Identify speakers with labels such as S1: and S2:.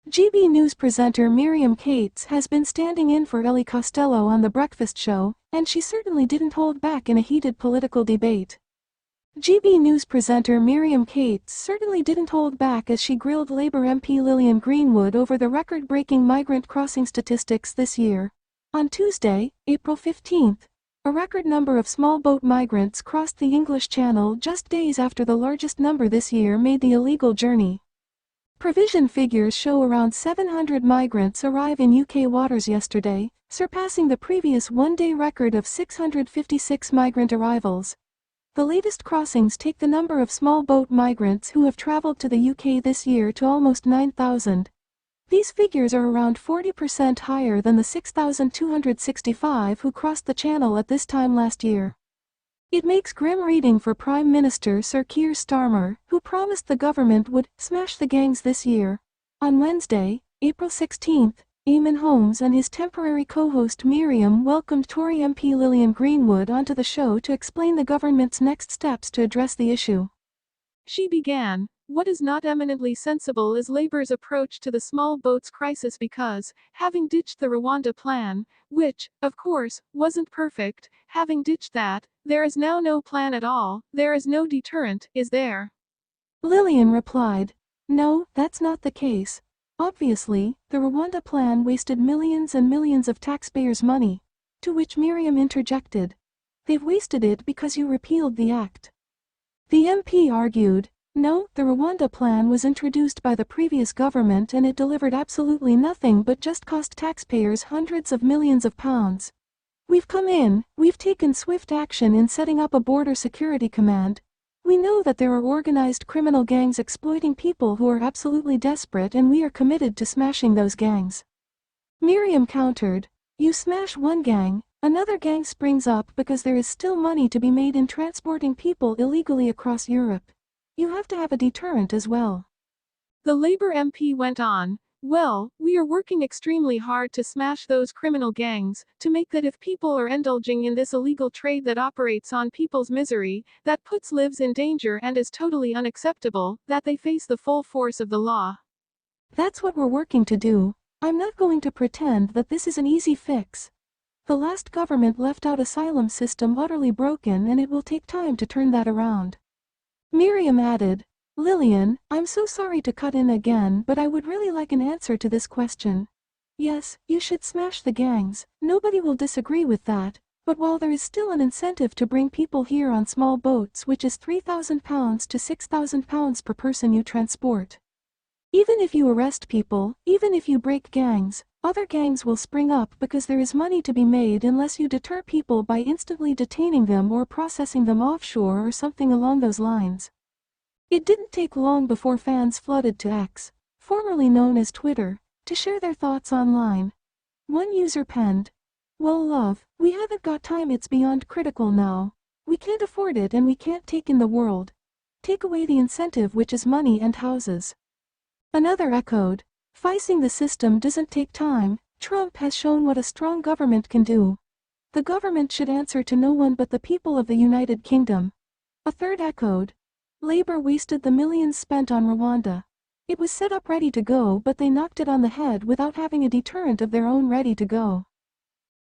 S1: GB News presenter Miriam Cates has been standing in for Ellie Costello on The Breakfast Show, and she certainly didn't hold back in a heated political debate. GB News presenter Miriam Cates certainly didn't hold back as she grilled Labour MP Lillian Greenwood over the record-breaking migrant crossing statistics this year. On Tuesday, April 15th, a record number of small boat migrants crossed the English Channel just days after the largest number this year made the illegal journey. Provision figures show around 700 migrants arrive in UK waters yesterday, surpassing the previous one-day record of 656 migrant arrivals. The latest crossings take the number of small boat migrants who have travelled to the UK this year to almost 9,000. These figures are around 40% higher than the 6,265 who crossed the Channel at this time last year. It makes grim reading for Prime Minister Sir Keir Starmer, who promised the government would smash the gangs this year. On Wednesday, April 16th, Eamon Holmes and his temporary co-host Miriam welcomed Tory MP Lillian Greenwood onto the show to explain the government's next steps to address the issue. She began, "What is not eminently sensible is Labour's approach to the small boats crisis because, having ditched the Rwanda plan, which, of course, wasn't perfect, having ditched that, there is now no plan at all, there is no deterrent, is there?" Lillian replied, "No, that's not the case. Obviously, the Rwanda plan wasted millions and millions of taxpayers' money." To which Miriam interjected, "They've wasted it because you repealed the act." The MP argued, "No, the Rwanda plan was introduced by the previous government and it delivered absolutely nothing but just cost taxpayers hundreds of millions of pounds. We've come in, we've taken swift action in setting up a border security command. We know that there are organized criminal gangs exploiting people who are absolutely desperate and we are committed to smashing those gangs." Miriam countered, "You smash one gang, another gang springs up because there is still money to be made in transporting people illegally across Europe. You have to have a deterrent as well." The Labour MP went on, "Well, we are working extremely hard to smash those criminal gangs, to make that if people are indulging in this illegal trade that operates on people's misery, that puts lives in danger and is totally unacceptable, that they face the full force of the law. That's what we're working to do. I'm not going to pretend that this is an easy fix. The last government left out asylum system utterly broken and it will take time to turn that around." Miriam added, "Lillian, I'm so sorry to cut in again but I would really like an answer to this question. Yes, you should smash the gangs, nobody will disagree with that, but while there is still an incentive to bring people here on small boats which is £3,000 to £6,000 per person you transport. Even if you arrest people, even if you break gangs, other gangs will spring up because there is money to be made unless you deter people by instantly detaining them or processing them offshore or something along those lines." It didn't take long before fans flooded to X, formerly known as Twitter, to share their thoughts online. One user penned, "Well love, we haven't got time, it's beyond critical now. We can't afford it and we can't take in the world. Take away the incentive which is money and houses." Another echoed, "Fixing the system doesn't take time, Trump has shown what a strong government can do. The government should answer to no one but the people of the United Kingdom." A third echoed, "Labour wasted the millions spent on Rwanda. It was set up ready to go but they knocked it on the head without having a deterrent of their own ready to go."